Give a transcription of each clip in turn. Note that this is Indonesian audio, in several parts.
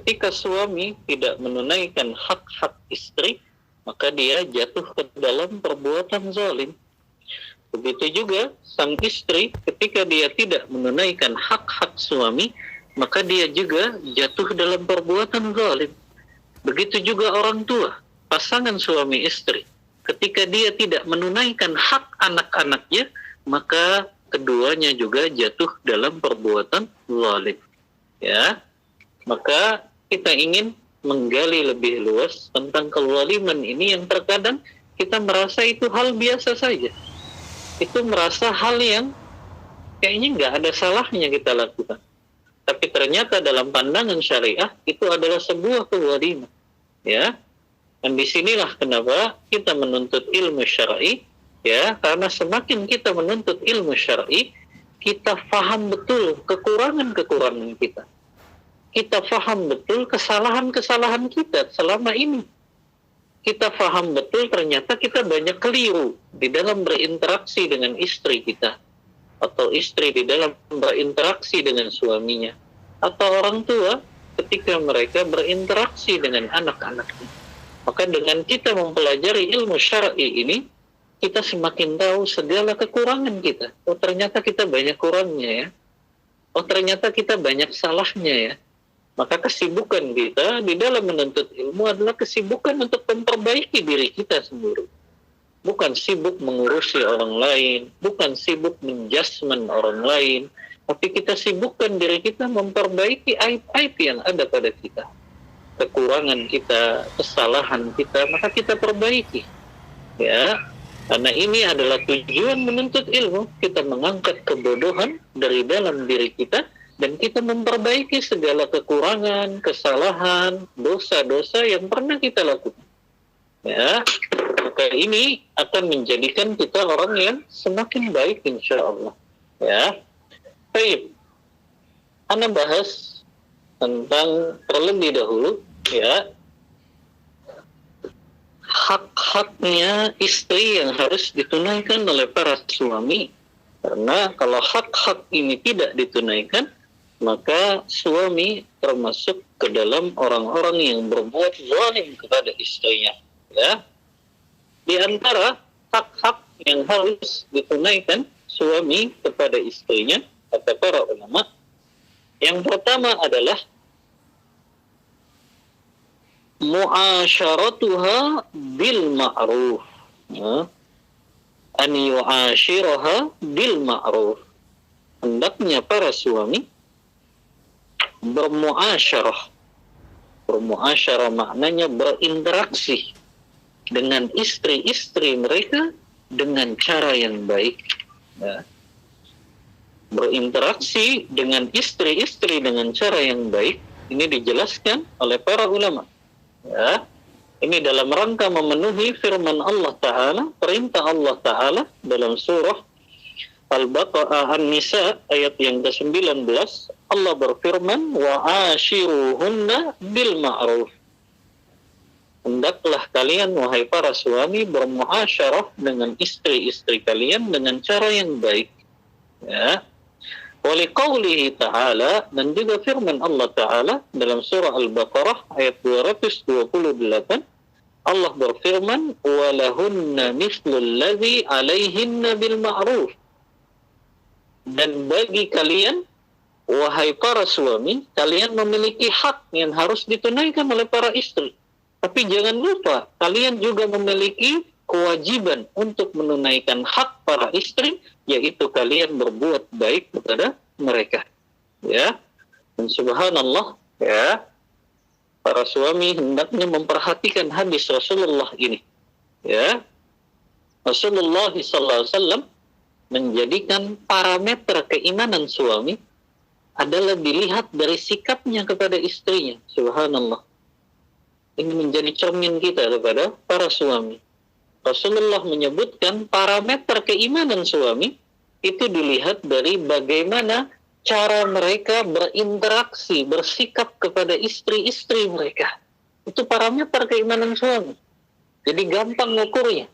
ketika suami tidak menunaikan hak-hak istri, maka dia jatuh ke dalam perbuatan zalim. Begitu juga sang istri ketika dia tidak menunaikan hak-hak suami, maka dia juga jatuh dalam perbuatan zalim. Begitu juga orang tua, pasangan suami istri, ketika dia tidak menunaikan hak anak-anaknya, maka keduanya juga jatuh dalam perbuatan zalim. Ya, maka kita ingin menggali lebih luas tentang kezaliman ini yang terkadang kita merasa itu hal biasa saja. Itu merasa hal yang kayaknya nggak ada salahnya kita lakukan. Tapi ternyata dalam pandangan syariah itu adalah sebuah kezaliman. Ya, dan disinilah kenapa kita menuntut ilmu syar'i. Ya, karena semakin kita menuntut ilmu syar'i, kita faham betul kekurangan-kekurangan kita. Kita faham betul kesalahan-kesalahan kita selama ini. Kita faham betul ternyata kita banyak keliru di dalam berinteraksi dengan istri kita, atau istri di dalam berinteraksi dengan suaminya, atau orang tua ketika mereka berinteraksi dengan anak-anaknya. Maka dengan kita mempelajari ilmu syar'i ini, kita semakin tahu segala kekurangan kita. Oh, ternyata kita banyak kurangnya ya. Oh, ternyata kita banyak salahnya ya. Maka kesibukan kita di dalam menuntut ilmu adalah kesibukan untuk memperbaiki diri kita sendiri. Bukan sibuk mengurusi orang lain, bukan sibuk menjudgment orang lain, tapi kita sibukkan diri kita memperbaiki aib-aib yang ada pada kita. Kekurangan kita, kesalahan kita, maka kita perbaiki. Ya, karena ini adalah tujuan menuntut ilmu, kita mengangkat kebodohan dari dalam diri kita, dan kita memperbaiki segala kekurangan, kesalahan, dosa-dosa yang pernah kita lakukan. Ya, maka ini akan menjadikan kita orang yang semakin baik insya Allah. Ya, baik. Ana bahas tentang terlebih dahulu, ya, hak-haknya istri yang harus ditunaikan oleh para suami. Karena kalau hak-hak ini tidak ditunaikan, maka suami termasuk ke dalam orang-orang yang berbuat zalim kepada istrinya. Ya, di antara hak-hak yang harus ditunaikan suami kepada istrinya, kata para ulama, yang pertama adalah mu'asyaratuha bil ma'ruf. An yu'ashiraha bil ma'ruf. Hendaknya para suami bermuasyarah. Bermuasyarah maknanya berinteraksi dengan istri-istri mereka dengan cara yang baik. Ya. Berinteraksi dengan istri-istri dengan cara yang baik, ini dijelaskan oleh para ulama. Ya. Ini dalam rangka memenuhi firman Allah Ta'ala, perintah Allah Ta'ala dalam surah Al-Baqarah An-Nisa ayat yang ke-19, Allah berfirman, wa ashiruhunna bil ma'ruf. Hendaklah kalian wahai para suami bermuasyarah dengan istri-istri kalian dengan cara yang baik. Ya. Wa liqaulihi ta'ala, dan juga firman Allah Ta'ala dalam surah Al-Baqarah ayat 228, Allah berfirman, wa lahunna mislul ladzi 'alaihinna bil ma'ruf. Dan bagi kalian, wahai para suami, kalian memiliki hak yang harus ditunaikan oleh para istri. Tapi jangan lupa, kalian juga memiliki kewajiban untuk menunaikan hak para istri, yaitu kalian berbuat baik kepada mereka. Ya, dan subhanallah, ya, para suami hendaknya memperhatikan hadis Rasulullah ini. Ya, Rasulullah SAW menjadikan parameter keimanan suami adalah dilihat dari sikapnya kepada istrinya. Subhanallah. Ini menjadi cermin kita kepada para suami. Rasulullah menyebutkan parameter keimanan suami itu dilihat dari bagaimana cara mereka berinteraksi, bersikap kepada istri-istri mereka. Itu parameter keimanan suami. Jadi gampang ngukurnya.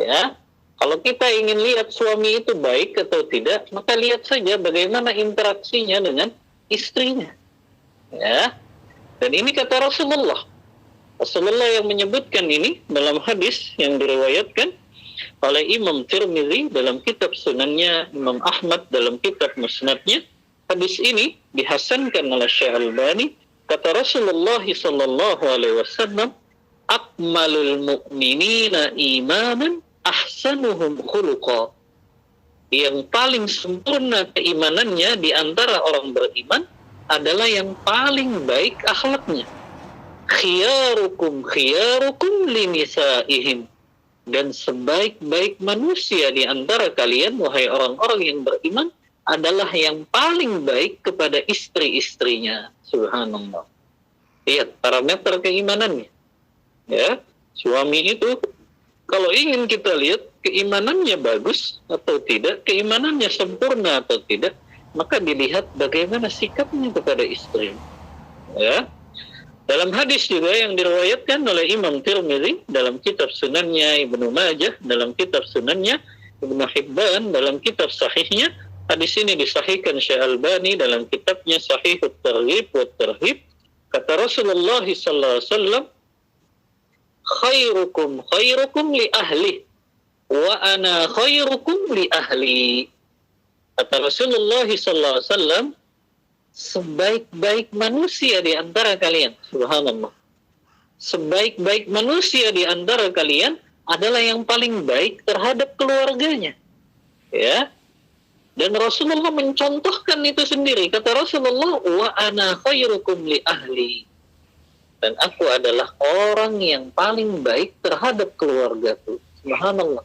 Ya. Kalau kita ingin lihat suami itu baik atau tidak, maka lihat saja bagaimana interaksinya dengan istrinya. Ya. Dan ini kata Rasulullah. Rasulullah yang menyebutkan ini dalam hadis yang diriwayatkan oleh Imam Tirmidzi dalam kitab sunannya, Imam Ahmad dalam kitab musnadnya. Hadis ini dihasankan oleh Syekh Albani. Kata Rasulullah sallallahu alaihi wasallam, akmalul mu'minina imanan ahsanuhum khuluqa. Yang paling sempurna keimanannya di antara orang beriman adalah yang paling baik akhlaknya. Khiyarukum khiyarukum linisaihim. Dan sebaik-baik manusia di antara kalian, wahai orang-orang yang beriman, adalah yang paling baik kepada istri-istrinya. Subhanallah. Lihat parameter keimanannya. Ya, suami itu kalau ingin kita lihat keimanannya bagus atau tidak, keimanannya sempurna atau tidak, maka dilihat bagaimana sikapnya kepada istri. Ya. Dalam hadis juga yang diriwayatkan oleh Imam Tirmidzi dalam kitab sunannya, Ibnu Majah dalam kitab sunannya, Ibnu Hibban dalam kitab sahihnya, hadis ini disahihkan Syekh Albani dalam kitabnya Sahihut Targhib wa Tarhib. Kata Rasulullah sallallahu alaihi wasallam, khairukum khairukum li ahli wa ana khairukum li ahli. Kata Rasulullah sallallahu alaihi wasallam, sebaik-baik manusia di antara kalian, subhanallah, sebaik-baik manusia di antara kalian adalah yang paling baik terhadap keluarganya. Ya. Dan Rasulullah mencontohkan itu sendiri. Kata Rasulullah, wa ana khairukum li ahli. Dan aku adalah orang yang paling baik terhadap keluargaku. Subhanallah.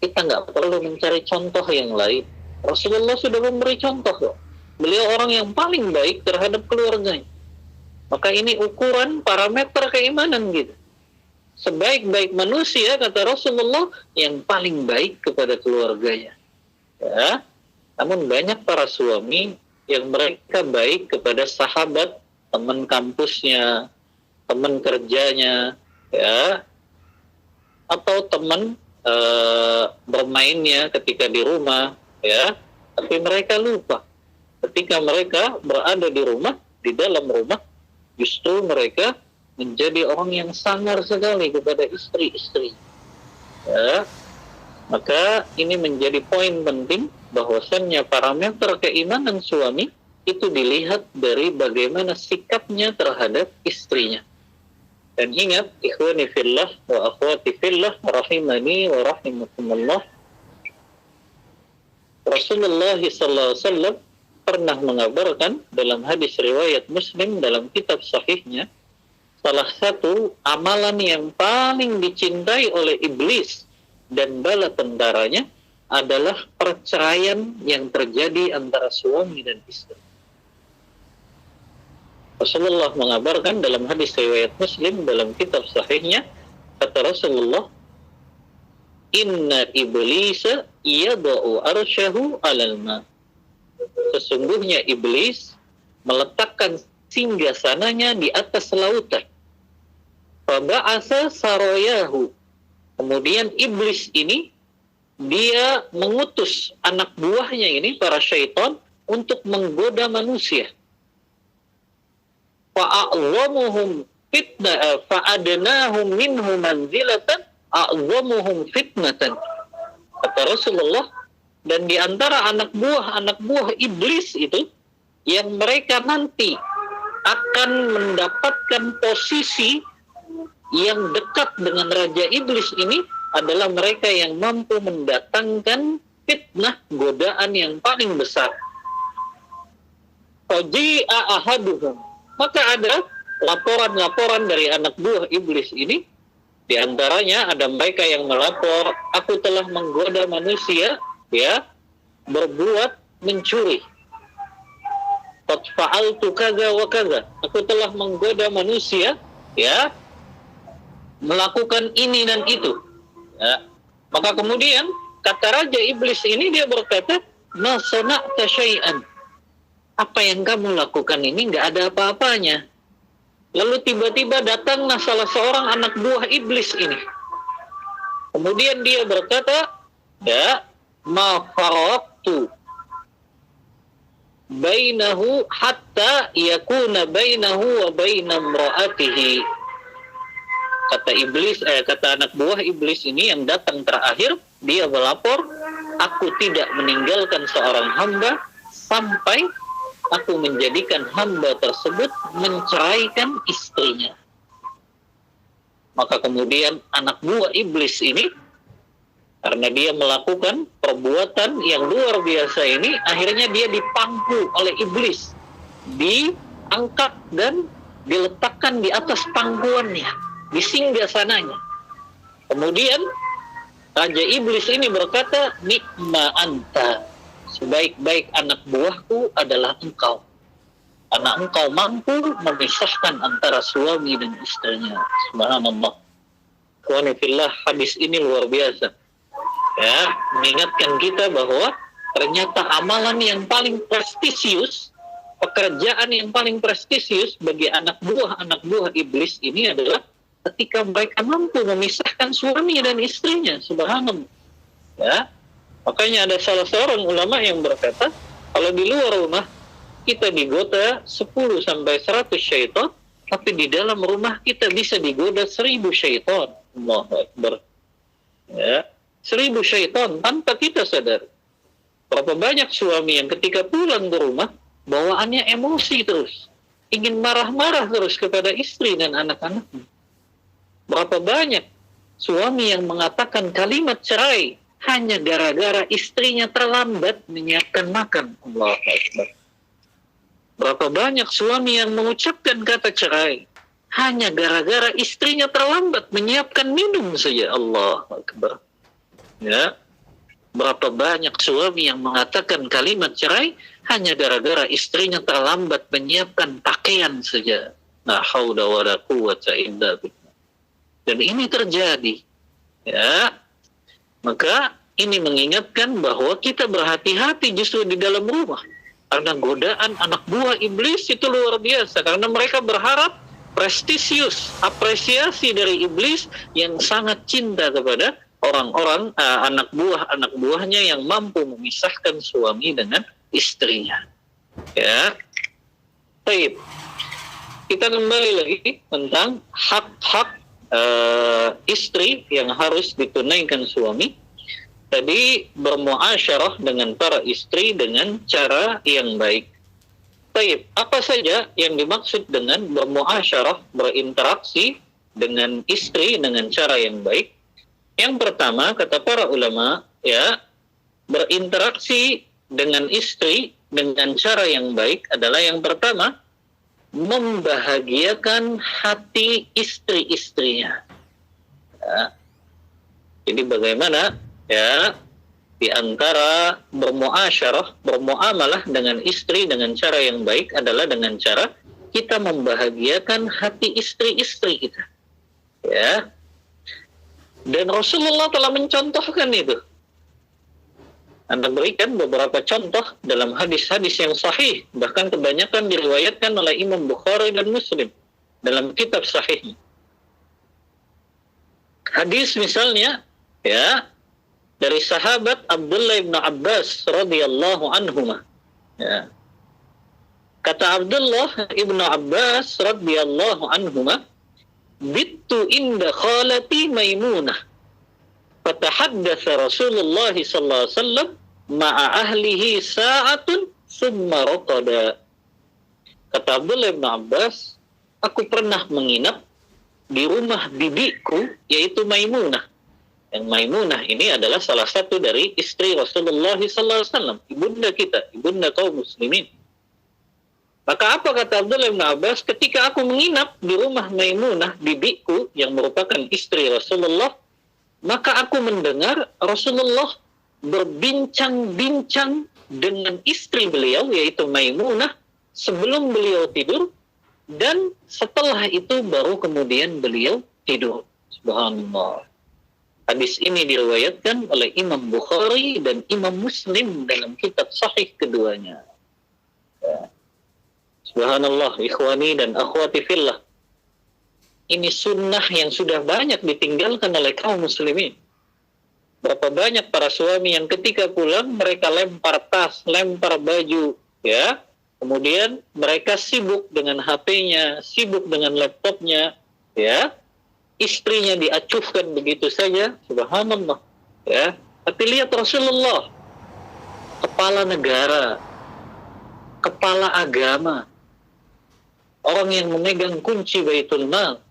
Kita nggak perlu mencari contoh yang lain. Rasulullah sudah memberi contoh loh. Beliau orang yang paling baik terhadap keluarganya. Maka ini ukuran parameter keimanan gitu. Sebaik-baik manusia, kata Rasulullah, yang paling baik kepada keluarganya. Ya. Namun banyak para suami yang mereka baik kepada sahabat, teman kampusnya, teman kerjanya, ya, atau teman bermainnya ketika di rumah, ya. Tapi mereka lupa. Ketika mereka berada di rumah, di dalam rumah, justru mereka menjadi orang yang sangar sekali kepada istri-istri. Ya. Maka ini menjadi poin penting bahwasannya parameter keimanan suami itu dilihat dari bagaimana sikapnya terhadap istrinya. Dan ingat, ikhwani fillah wa akhwati fillah, rahimani wa rahimakumullah, Rasulullah SAW pernah mengabarkan dalam hadis riwayat Muslim dalam kitab sahihnya, salah satu amalan yang paling dicintai oleh iblis dan bala tentaranya adalah perceraian yang terjadi antara suami dan istri. Rasulullah mengabarkan dalam hadis riwayat Muslim dalam kitab sahihnya, kata Rasulullah, inna iblisa yada'u arsyahu alal ma. Sesungguhnya iblis meletakkan singgasananya di atas lautan. Faba'asa saroyahu. Kemudian iblis ini dia mengutus anak buahnya ini, para syaitan, untuk menggoda manusia. Fa'a'zamuhum fitnah, fa'adnahum minhu manzilatan a'zamuhum fitnatan. Kata Rasulullah, dan di antara anak buah iblis itu yang mereka nanti akan mendapatkan posisi yang dekat dengan Raja Iblis ini adalah mereka yang mampu mendatangkan fitnah, godaan yang paling besar. Faji'a ahaduhum. Maka ada laporan-laporan dari anak buah iblis ini. Di antaranya ada mereka yang melapor, aku telah menggoda manusia, ya, berbuat mencuri. Qad fa'altu kaza wa kaza. Aku telah menggoda manusia, ya, melakukan ini dan itu. Ya. Maka kemudian kata Raja Iblis ini, dia berkata, ma sana'ta syai'an. Apa yang kamu lakukan ini nggak ada apa-apanya. Lalu tiba-tiba datanglah salah seorang anak buah iblis ini. Kemudian dia berkata, ya, ma bainahu hatta yakuna bainahu wa baina imra'atihi. Kata anak buah iblis ini yang datang terakhir, dia melapor, aku tidak meninggalkan seorang hamba sampai aku menjadikan hamba tersebut menceraikan istrinya. Maka kemudian anak buah iblis ini, karena dia melakukan perbuatan yang luar biasa ini, akhirnya dia dipangku oleh iblis, diangkat dan diletakkan di atas pangkuannya, di singgasananya. Kemudian Raja Iblis ini berkata, nikma anta, sebaik-baik anak buahku adalah engkau. Karena engkau mampu memisahkan antara suami dan istrinya. Subhanallah. Wanifillah, hadis ini luar biasa. Ya, mengingatkan kita bahwa ternyata amalan yang paling prestisius, pekerjaan yang paling prestisius bagi anak buah iblis ini adalah ketika mereka mampu memisahkan suami dan istrinya. Subhanallah. Ya. Makanya ada salah seorang ulama yang berkata, kalau di luar rumah kita digoda 10 sampai 100 syaitan, tapi di dalam rumah kita bisa digoda 1000 syaitan. Allahu Akbar. Ya. 1000 syaitan tanpa kita sadar. Berapa banyak suami yang ketika pulang ke rumah, bawaannya emosi terus, ingin marah-marah terus kepada istri dan anak-anaknya. Berapa banyak suami yang mengatakan kalimat cerai hanya gara-gara istrinya terlambat menyiapkan makan. Allahu Akbar. Berapa banyak suami yang mengucapkan kata cerai hanya gara-gara istrinya terlambat menyiapkan minum saja. Allahu Akbar. Ya. Berapa banyak suami yang mengatakan kalimat cerai hanya gara-gara istrinya terlambat menyiapkan pakaian saja. La haula wala quwwata illa billah. Dan ini terjadi, ya. Maka ini mengingatkan bahwa kita berhati-hati justru di dalam rumah, karena godaan anak buah iblis itu luar biasa. Karena mereka berharap prestisius, apresiasi dari iblis yang sangat cinta kepada orang-orang anak buahnya yang mampu memisahkan suami dengan istrinya. Ya, baik. Kita kembali lagi tentang hak-hak istri yang harus ditunaikan suami. Tadi bermuasyarah dengan para istri dengan cara yang baik. Baik, apa saja yang dimaksud dengan bermuasyarah, berinteraksi dengan istri dengan cara yang baik? Yang pertama, kata para ulama, ya, berinteraksi dengan istri dengan cara yang baik adalah yang pertama, membahagiakan hati istri-istrinya. Ya. Jadi bagaimana, ya, di antara bermuasyarah, bermuamalah dengan istri dengan cara yang baik adalah dengan cara kita membahagiakan hati istri-istri kita. Ya. Dan Rasulullah telah mencontohkan itu. Anda berikan beberapa contoh dalam hadis-hadis yang sahih, bahkan kebanyakan diriwayatkan oleh Imam Bukhari dan Muslim dalam kitab sahihnya. Hadis misalnya, ya, dari sahabat Abdullah bin Abbas radhiyallahu anhuma. Ya. Kata Abdullah bin Abbas radhiyallahu anhuma, "Bittu inda khalati Maimunah. Fatahaddatsa Rasulullah sallallahu alaihi wasallam ma'a ahlihi sa'atun summa raqada." Kata Abdullah bin Abbas, aku pernah menginap di rumah bibiku, yaitu Maimunah. Yang Maimunah ini adalah salah satu dari istri Rasulullah SAW, ibunda kita, ibunda kaum muslimin. Maka apa kata Abdullah bin Abbas, ketika aku menginap di rumah Maimunah, bibiku, yang merupakan istri Rasulullah, maka aku mendengar Rasulullah berbincang-bincang dengan istri beliau, yaitu Maimunah, sebelum beliau tidur, dan setelah itu baru kemudian beliau tidur. Subhanallah. Hadis ini diriwayatkan oleh Imam Bukhari dan Imam Muslim dalam kitab sahih keduanya. Ya. Subhanallah, ikhwani dan akhwati fillah. Ini sunnah yang sudah banyak ditinggalkan oleh kaum muslimin. Berapa banyak para suami yang ketika pulang mereka lempar tas, lempar baju, ya. Kemudian mereka sibuk dengan HP-nya, sibuk dengan laptopnya, ya. Istrinya diacuhkan begitu saja, subhanallah, ya. Tapi lihat Rasulullah, kepala negara, kepala agama, orang yang memegang kunci Baitul Mal.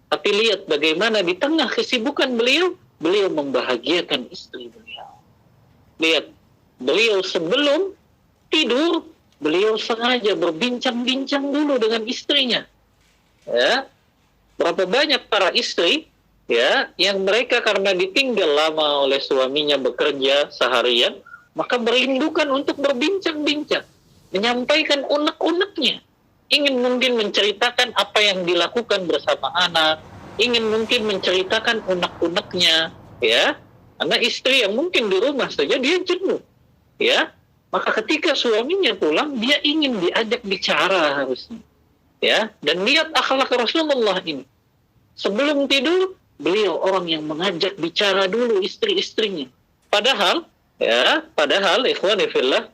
Tapi lihat bagaimana di tengah kesibukan beliau, beliau membahagiakan istri beliau. Lihat, beliau sebelum tidur, beliau sengaja berbincang-bincang dulu dengan istrinya. Ya, berapa banyak para istri, ya, yang mereka karena ditinggal lama oleh suaminya bekerja seharian, maka merindukan untuk berbincang-bincang, menyampaikan unek-uneknya, ingin mungkin menceritakan apa yang dilakukan bersama anak, ingin mungkin menceritakan unek-uneknya, ya, karena istri yang mungkin di rumah saja dia jenuh, ya, maka ketika suaminya pulang dia ingin diajak bicara harusnya, ya. Dan lihat akhlak Rasulullah ini, sebelum tidur beliau orang yang mengajak bicara dulu istri-istrinya, padahal ikhwani fillah,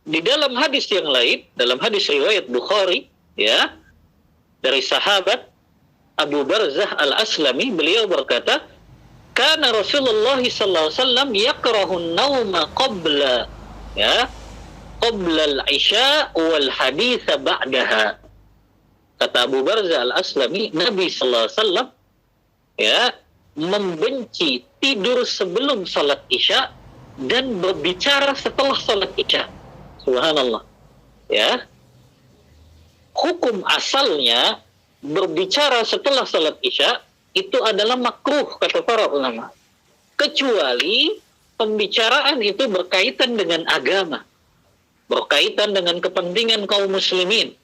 di dalam hadis yang lain, dalam hadis riwayat Bukhari, ya, dari sahabat Abu Barzah Al-Aslami, beliau berkata, "Kana Rasulullah sallallahu alaihi wasallam yakrahu an-nauma qabla, ya, qabla al-isya wal hadits ba'daha." Kata Abu Barzah Al-Aslami, Nabi sallallahu alaihi wasallam, ya, membenci tidur sebelum salat Isya dan berbicara setelah salat Isya. Subhanallah, ya. Hukum asalnya berbicara setelah salat Isya itu adalah makruh kata para ulama, kecuali pembicaraan itu berkaitan dengan agama, berkaitan dengan kepentingan kaum muslimin,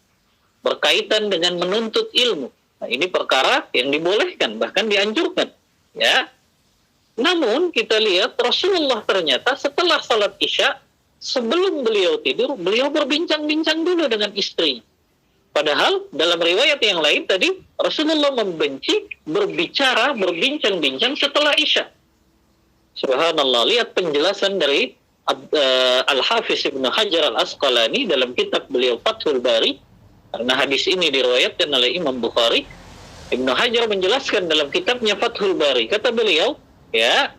berkaitan dengan menuntut ilmu. Nah, ini perkara yang dibolehkan, bahkan dianjurkan, ya. Namun kita lihat Rasulullah ternyata setelah salat Isya, sebelum beliau tidur, beliau berbincang-bincang dulu dengan istri. Padahal dalam riwayat yang lain tadi, Rasulullah membenci berbicara, berbincang-bincang setelah Isya. Subhanallah, lihat penjelasan dari Al-Hafiz Ibnu Hajar Al-Asqalani dalam kitab beliau Fathul Bari, karena hadis ini diriwayatkan oleh Imam Bukhari. Ibnu Hajar menjelaskan dalam kitabnya Fathul Bari, kata beliau, ya,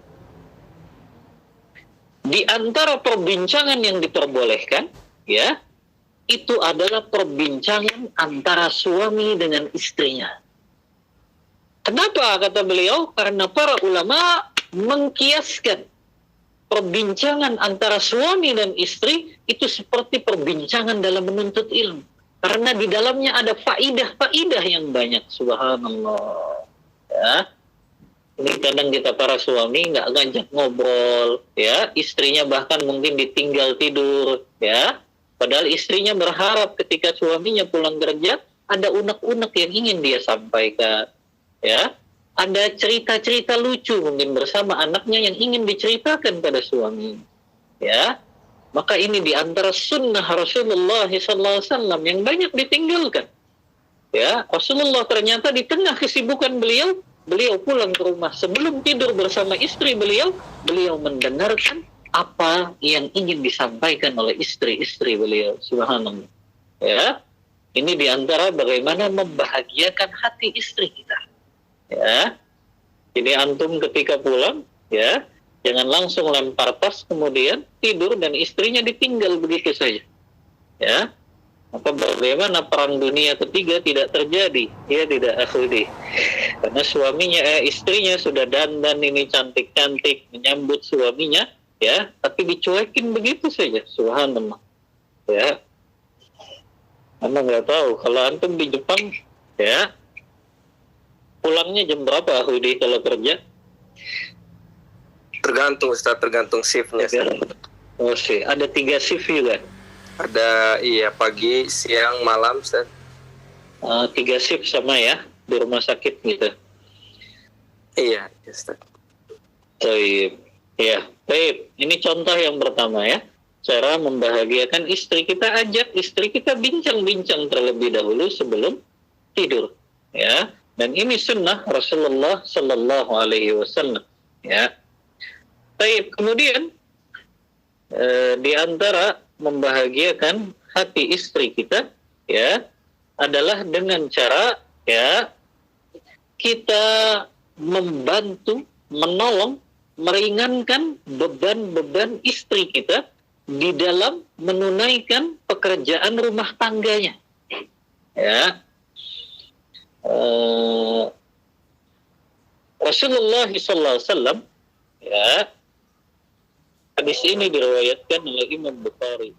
di antara perbincangan yang diperbolehkan, ya, itu adalah perbincangan antara suami dengan istrinya. Kenapa kata beliau? Karena para ulama mengkiaskan perbincangan antara suami dan istri itu seperti perbincangan dalam menuntut ilmu. Karena di dalamnya ada faidah-faidah yang banyak. Subhanallah, ya. Ini kadang kita para suami nggak ngajak ngobrol, ya, istrinya bahkan mungkin ditinggal tidur, ya, padahal istrinya berharap ketika suaminya pulang kerja ada unek-unek yang ingin dia sampaikan, ya, ada cerita-cerita lucu mungkin bersama anaknya yang ingin diceritakan pada suami, ya. Maka ini di antara sunnah Rasulullah SAW yang banyak ditinggalkan, ya. Rasulullah ternyata di tengah kesibukan beliau pulang ke rumah sebelum tidur bersama istri beliau mendengarkan apa yang ingin disampaikan oleh istri-istri beliau. Subhanallah, ya. Ini diantara bagaimana membahagiakan hati istri kita, ya. Jadi antum ketika pulang, ya, jangan langsung lempar tas kemudian tidur dan istrinya ditinggal begitu saja, ya. Maka bagaimana perang dunia ketiga tidak terjadi, ya tidak akhudi. Karena istrinya sudah dandan ini cantik-cantik menyambut suaminya, ya, tapi dicuekin begitu saja. Subhanallah, ya. Anda nggak tahu kalau antum di Jepang, ya, pulangnya jam berapa akhudi kalau kerja? Tergantung Ustaz, tergantung shiftnya. Oh sih, ada 3 shift juga. Ada, iya, pagi, siang, malam, Ustaz. 3 shift sama ya, di rumah sakit gitu. Iya, Ustaz. Baik. Ya, baik. Ini contoh yang pertama ya. Cara membahagiakan istri, kita ajak istri kita bincang-bincang terlebih dahulu sebelum tidur, ya. Dan ini sunnah Rasulullah Sallallahu Alaihi Wasallam, ya. Baik. Kemudian di antara membahagiakan hati istri kita ya adalah dengan cara ya kita membantu, menolong, meringankan beban-beban istri kita di dalam menunaikan pekerjaan rumah tangganya. Ya, Rasulullah SAW ya, hadis ini diriwayatkan oleh Imam Bukhari